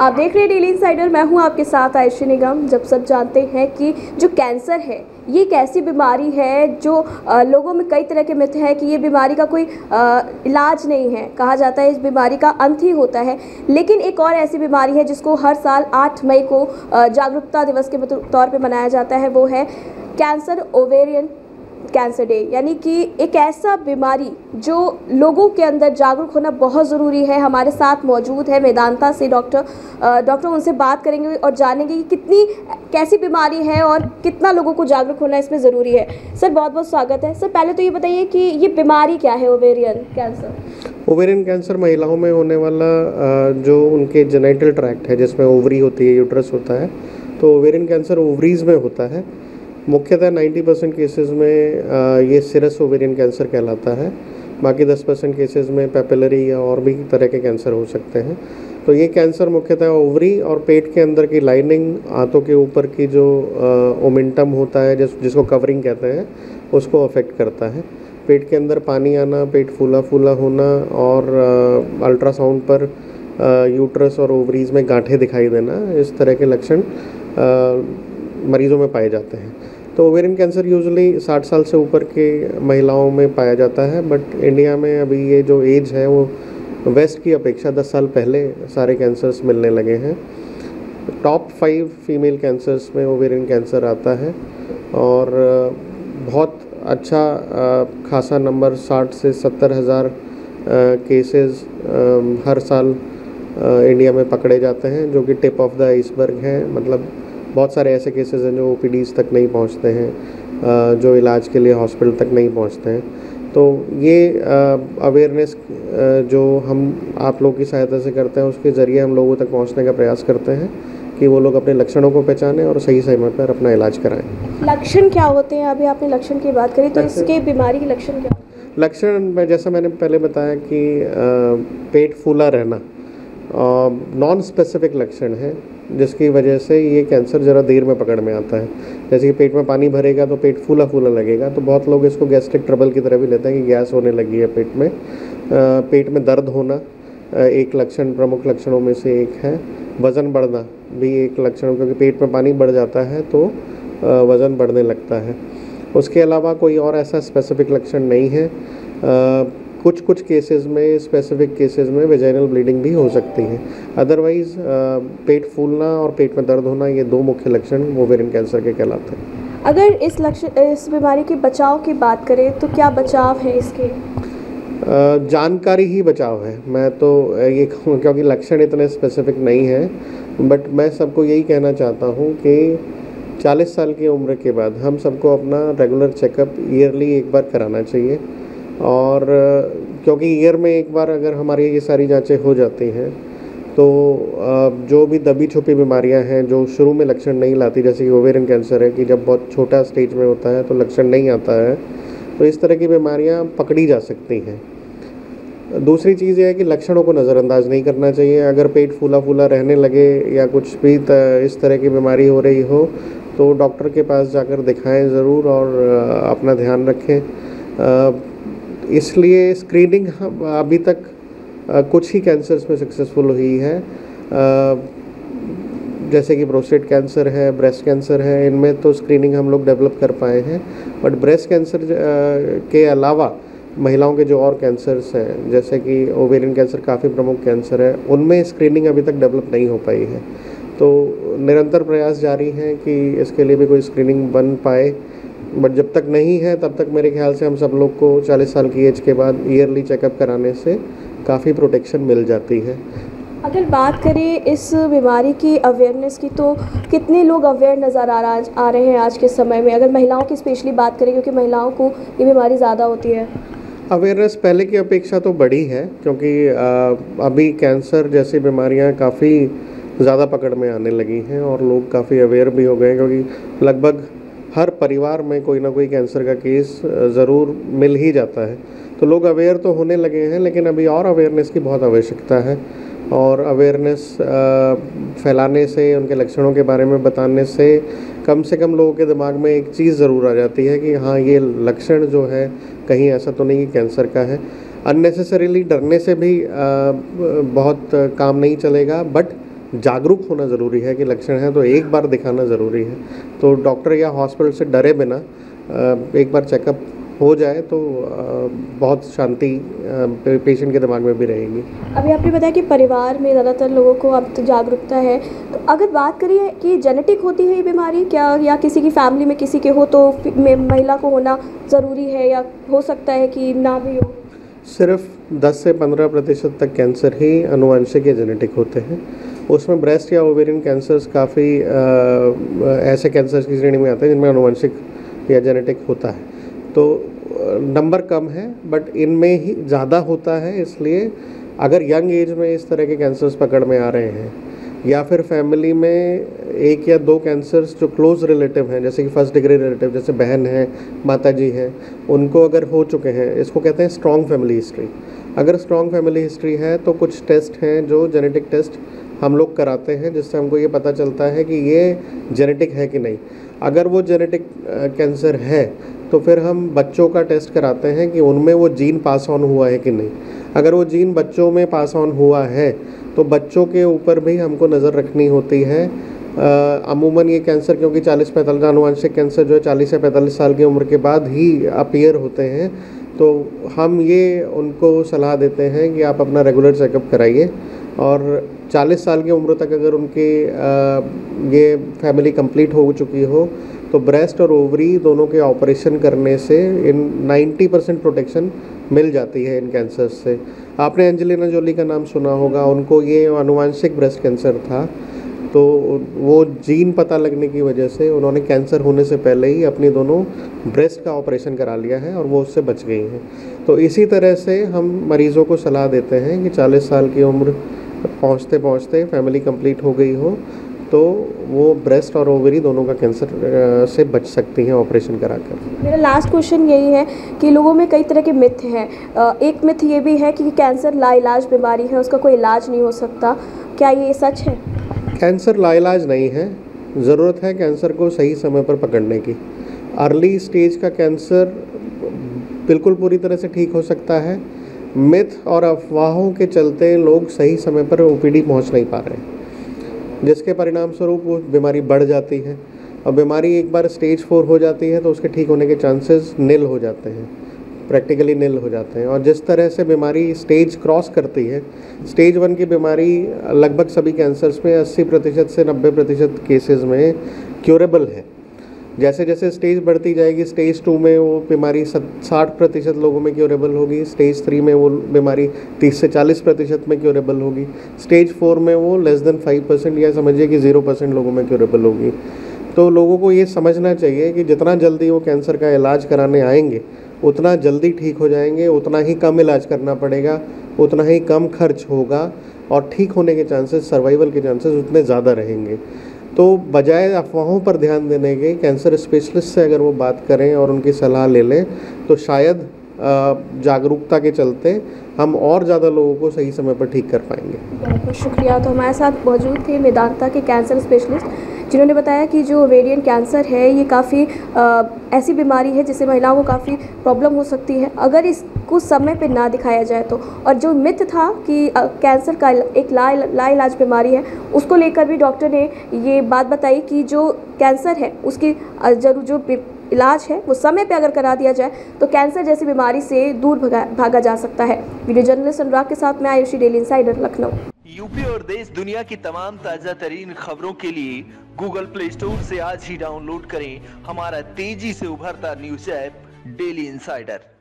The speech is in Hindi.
आप देख रहे हैं डेली इंसाइडर। मैं हूं आपके साथ आयशी निगम। जब सब जानते हैं कि जो कैंसर है ये एक ऐसी बीमारी है जो लोगों में कई तरह के मिथ है कि ये बीमारी का कोई इलाज नहीं है। कहा जाता है इस बीमारी का अंत ही होता है, लेकिन एक और ऐसी बीमारी है जिसको हर साल 8 मई को जागरूकता दिवस के तौर पे मनाया जाता है। वो है कैंसर ओवेरियन कैंसर डे, यानी कि एक ऐसा बीमारी जो लोगों के अंदर जागरूक होना बहुत ज़रूरी है। हमारे साथ मौजूद है वेदांता से डॉक्टर उनसे बात करेंगे और जानेंगे कि कितनी कैसी बीमारी है और कितना लोगों को जागरूक होना इसमें ज़रूरी है। सर बहुत बहुत स्वागत है। सर पहले तो ये बताइए कि ये बीमारी क्या है ओवेरियन कैंसर? ओवेरियन कैंसर महिलाओं में होने वाला जो उनके जेनिटल ट्रैक्ट है जिसमें ओवरी होती है, यूट्रस होता है, तो ओवेरियन कैंसर ओवरीज में होता है। मुख्यतः 90% केसेस में ये सिरस ओवेरियन कैंसर कहलाता है। बाकी 10% केसेस में पेपिलरी या और भी तरह के कैंसर हो सकते हैं। तो ये कैंसर मुख्यतः ओवरी और पेट के अंदर की लाइनिंग, आंतों के ऊपर की जो ओमेंटम होता है जिसको कवरिंग कहते हैं, उसको अफेक्ट करता है। पेट के अंदर पानी आना, पेट फूला फूला होना और अल्ट्रासाउंड पर यूट्रस और ओवरीज में गांठें दिखाई देना, इस तरह के लक्षण मरीज़ों में पाए जाते हैं। तो ओवेरियन कैंसर यूजुअली 60 साल से ऊपर के महिलाओं में पाया जाता है, बट इंडिया में अभी ये जो एज है वो वेस्ट की अपेक्षा 10 साल पहले सारे कैंसर्स मिलने लगे हैं। टॉप 5 फीमेल कैंसर्स में ओवेरियन कैंसर आता है और बहुत अच्छा खासा नंबर 60 से 70 हज़ार केसेस हर साल इंडिया में पकड़े जाते हैं, जो कि टिप ऑफ द आइसबर्ग है। मतलब बहुत सारे ऐसे केसेस हैं जो ओपीडीज़ तक नहीं पहुंचते हैं, जो इलाज के लिए हॉस्पिटल तक नहीं पहुंचते हैं। तो ये अवेयरनेस जो हम आप लोगों की सहायता से करते हैं, उसके ज़रिए हम लोगों तक पहुंचने का प्रयास करते हैं कि वो लोग अपने लक्षणों को पहचानें और सही समय पर अपना इलाज कराएं। लक्षण क्या होते हैं? अभी आपने लक्षण की बात करी, तो इसके बीमारी के लक्षण क्या? लक्षण में जैसा मैंने पहले बताया कि पेट फूला रहना नॉन स्पेसिफिक लक्षण है, जिसकी वजह से ये कैंसर ज़रा देर में पकड़ में आता है। जैसे कि पेट में पानी भरेगा तो पेट फूला फूला लगेगा, तो बहुत लोग इसको गैस्ट्रिक ट्रबल की तरह भी लेते हैं कि गैस होने लगी है पेट में। पेट में दर्द होना एक लक्षण, प्रमुख लक्षणों में से एक है। वज़न बढ़ना भी एक लक्षण, क्योंकि पेट में पानी बढ़ जाता है तो वज़न बढ़ने लगता है। उसके अलावा कोई और ऐसा स्पेसिफिक लक्षण नहीं है। कुछ केसेस में, स्पेसिफिक केसेस में वेजाइनल ब्लीडिंग भी हो सकती है। अदरवाइज़ पेट फूलना और पेट में दर्द होना, ये 2 मुख्य लक्षण ओवेरियन कैंसर के कहलाते हैं। अगर इस बीमारी के बचाव की बात करें तो क्या बचाव है इसके? जानकारी ही बचाव है। मैं तो ये कहूँ, क्योंकि लक्षण इतने स्पेसिफिक नहीं है, बट मैं सबको यही कहना चाहता हूँ कि 40 साल की उम्र के बाद हम सबको अपना रेगुलर चेकअप ईयरली एक बार कराना चाहिए। और क्योंकि ईयर में एक बार अगर हमारी ये सारी जांचें हो जाती हैं तो जो भी दबी छुपी बीमारियां हैं जो शुरू में लक्षण नहीं लाती, जैसे कि ओवेरियन कैंसर है कि जब बहुत छोटा स्टेज में होता है तो लक्षण नहीं आता है, तो इस तरह की बीमारियां पकड़ी जा सकती हैं। दूसरी चीज़ ये है कि लक्षणों को नज़रअंदाज नहीं करना चाहिए। अगर पेट फूला फूला रहने लगे या कुछ भी इस तरह की बीमारी हो रही हो तो डॉक्टर के पास जाकर दिखाएं ज़रूर और अपना ध्यान रखें। इसलिए स्क्रीनिंग अभी तक कुछ ही कैंसर्स में सक्सेसफुल हुई है, जैसे कि प्रोस्टेट कैंसर है, ब्रेस्ट कैंसर है। इनमें तो स्क्रीनिंग हम लोग डेवलप कर पाए हैं, बट ब्रेस्ट कैंसर के अलावा महिलाओं के जो और कैंसर्स हैं, जैसे कि ओवेरियन कैंसर काफ़ी प्रमुख कैंसर है, उनमें स्क्रीनिंग अभी तक डेवलप नहीं हो पाई है। तो निरंतर प्रयास जारी हैं कि इसके लिए भी कोई स्क्रीनिंग बन पाए, बट जब तक नहीं है तब तक मेरे ख्याल से हम सब लोग को 40 साल की एज के बाद ईयरली चेकअप कराने से काफ़ी प्रोटेक्शन मिल जाती है। अगर बात करें इस बीमारी की अवेयरनेस की, तो कितने लोग अवेयर नज़र आ रहे हैं आज के समय में? अगर महिलाओं की स्पेशली बात करें, क्योंकि महिलाओं को ये बीमारी ज़्यादा होती है। अवेयरनेस पहले की अपेक्षा तो बढ़ी है, क्योंकि अभी कैंसर जैसी बीमारियां काफ़ी ज़्यादा पकड़ में आने लगी हैं और लोग काफ़ी अवेयर भी हो गए, क्योंकि लगभग हर परिवार में कोई ना कोई कैंसर का केस ज़रूर मिल ही जाता है। तो लोग अवेयर तो होने लगे हैं, लेकिन अभी और अवेयरनेस की बहुत आवश्यकता है। और अवेयरनेस फैलाने से, उनके लक्षणों के बारे में बताने से कम लोगों के दिमाग में एक चीज़ ज़रूर आ जाती है कि हाँ, ये लक्षण जो है कहीं ऐसा तो नहीं कि कैंसर का है। अननेसेसरीली डरने से भी बहुत काम नहीं चलेगा, बट जागरूक होना ज़रूरी है कि लक्षण है तो एक बार दिखाना ज़रूरी है। तो डॉक्टर या हॉस्पिटल से डरे बिना एक बार चेकअप हो जाए तो बहुत शांति पेशेंट के दिमाग में भी रहेगी। अभी आपने बताया कि परिवार में ज़्यादातर लोगों को अब तो जागरूकता है, तो अगर बात करिए कि जेनेटिक होती है ये बीमारी क्या, या किसी की फैमिली में किसी के हो तो महिला को होना ज़रूरी है, या हो सकता है कि ना भी हो? सिर्फ 10 से 15% तक कैंसर ही आनुवंशिक या जेनेटिक होते हैं। उसमें ब्रेस्ट या ओवेरियन कैंसर्स काफ़ी ऐसे कैंसर्स की श्रेणी में आते हैं जिनमें आनुवंशिक या जेनेटिक होता है। तो नंबर कम है, बट इनमें ही ज़्यादा होता है। इसलिए अगर यंग एज में इस तरह के कैंसर्स पकड़ में आ रहे हैं, या फिर फैमिली में 1 या 2 कैंसर्स जो क्लोज रिलेटिव हैं, जैसे कि फर्स्ट डिग्री रिलेटिव, जैसे बहन है, माता जी हैं, उनको अगर हो चुके हैं, इसको कहते हैं स्ट्रॉन्ग फैमिली हिस्ट्री। अगर स्ट्रॉन्ग फैमिली हिस्ट्री है तो कुछ टेस्ट हैं जो जेनेटिक टेस्ट हम लोग कराते हैं, जिससे हमको ये पता चलता है कि ये जेनेटिक है कि नहीं। अगर वो जेनेटिक कैंसर है तो फिर हम बच्चों का टेस्ट कराते हैं कि उनमें वो जीन पास ऑन हुआ है कि नहीं। अगर वो जीन बच्चों में पास ऑन हुआ है तो बच्चों के ऊपर भी हमको नज़र रखनी होती है। अमूमन ये कैंसर, क्योंकि 40-45 आनुवंशिक कैंसर जो है 40 से 45 साल की उम्र के बाद ही अपीयर होते हैं, तो हम ये उनको सलाह देते हैं कि आप अपना रेगुलर चेकअप कराइए। और 40 साल की उम्र तक अगर उनकी ये फैमिली कंप्लीट हो चुकी हो तो ब्रेस्ट और ओवरी दोनों के ऑपरेशन करने से इन 90% प्रोटेक्शन मिल जाती है इन कैंसर से। आपने एंजेलिना जोली का नाम सुना होगा, उनको ये आनुवंशिक ब्रेस्ट कैंसर था, तो वो जीन पता लगने की वजह से उन्होंने कैंसर होने से पहले ही अपनी दोनों ब्रेस्ट का ऑपरेशन करा लिया है और वो उससे बच गई हैं। तो इसी तरह से हम मरीज़ों को सलाह देते हैं कि 40 साल की उम्र पहुँचते पहुँचते फैमिली कंप्लीट हो गई हो तो वो ब्रेस्ट और ओवरी दोनों का कैंसर से बच सकती हैं ऑपरेशन कराकर। मेरा लास्ट क्वेश्चन यही है कि लोगों में कई तरह के मिथ हैं। एक मिथ ये भी है कि कैंसर लाइलाज बीमारी है, उसका कोई इलाज नहीं हो सकता, क्या ये सच है? कैंसर लाइलाज नहीं है, ज़रूरत है कैंसर को सही समय पर पकड़ने की। अर्ली स्टेज का कैंसर बिल्कुल पूरी तरह से ठीक हो सकता है। मिथ और अफवाहों के चलते लोग सही समय पर ओपीडी पहुंच नहीं पा रहे हैं, जिसके परिणाम स्वरूप वो बीमारी बढ़ जाती है। और बीमारी एक बार स्टेज 4 हो जाती है तो उसके ठीक होने के चांसेस निल हो जाते हैं, प्रैक्टिकली निल हो जाते हैं। और जिस तरह से बीमारी स्टेज क्रॉस करती है, स्टेज 1 की बीमारी लगभग सभी कैंसर्स में 80% से 90% केसेस में क्योरेबल है। जैसे जैसे स्टेज बढ़ती जाएगी, स्टेज 2 में वो बीमारी 60% लोगों में क्योरेबल होगी, स्टेज 3 में वो बीमारी 30 से 40% में क्योरेबल होगी, स्टेज 4 में वो लेस देन 5% या समझिए कि 0% लोगों में क्योरेबल होगी। तो लोगों को ये समझना चाहिए कि जितना जल्दी वो कैंसर का इलाज कराने आएंगे उतना जल्दी ठीक हो जाएंगे, उतना ही कम इलाज करना पड़ेगा, उतना ही कम खर्च होगा और ठीक होने के चांसेस, सर्वाइवल के चांसेस उतने ज़्यादा रहेंगे। तो बजाय अफवाहों पर ध्यान देने के कैंसर स्पेशलिस्ट से अगर वो बात करें और उनकी सलाह ले लें तो शायद जागरूकता के चलते हम और ज़्यादा लोगों को सही समय पर ठीक कर पाएंगे। बहुत बहुत शुक्रिया। तो हमारे साथ मौजूद थे मेदांता के कैंसर स्पेशलिस्ट, जिन्होंने बताया कि जो ओवेरियन कैंसर है ये काफ़ी ऐसी बीमारी है जिससे महिलाओं को काफ़ी प्रॉब्लम हो सकती है अगर इसको समय पे ना दिखाया जाए तो। और जो मिथ था कि कैंसर का एक लाइलाज बीमारी है, उसको लेकर भी डॉक्टर ने ये बात बताई कि जो कैंसर है उसकी जो इलाज है वो समय पे अगर करा दिया जाए तो कैंसर जैसी बीमारी से दूर भागा जा सकता है। वीडियो जर्नलिस्ट अनुराग के साथ मैं Ayushi, daily insider, Lucknow. UP और देश दुनिया की तमाम ताजा तरीन खबरों के लिए गूगल प्ले स्टोर से आज ही डाउनलोड करें हमारा तेजी से उभरता न्यूज ऐप डेली इंसाइडर।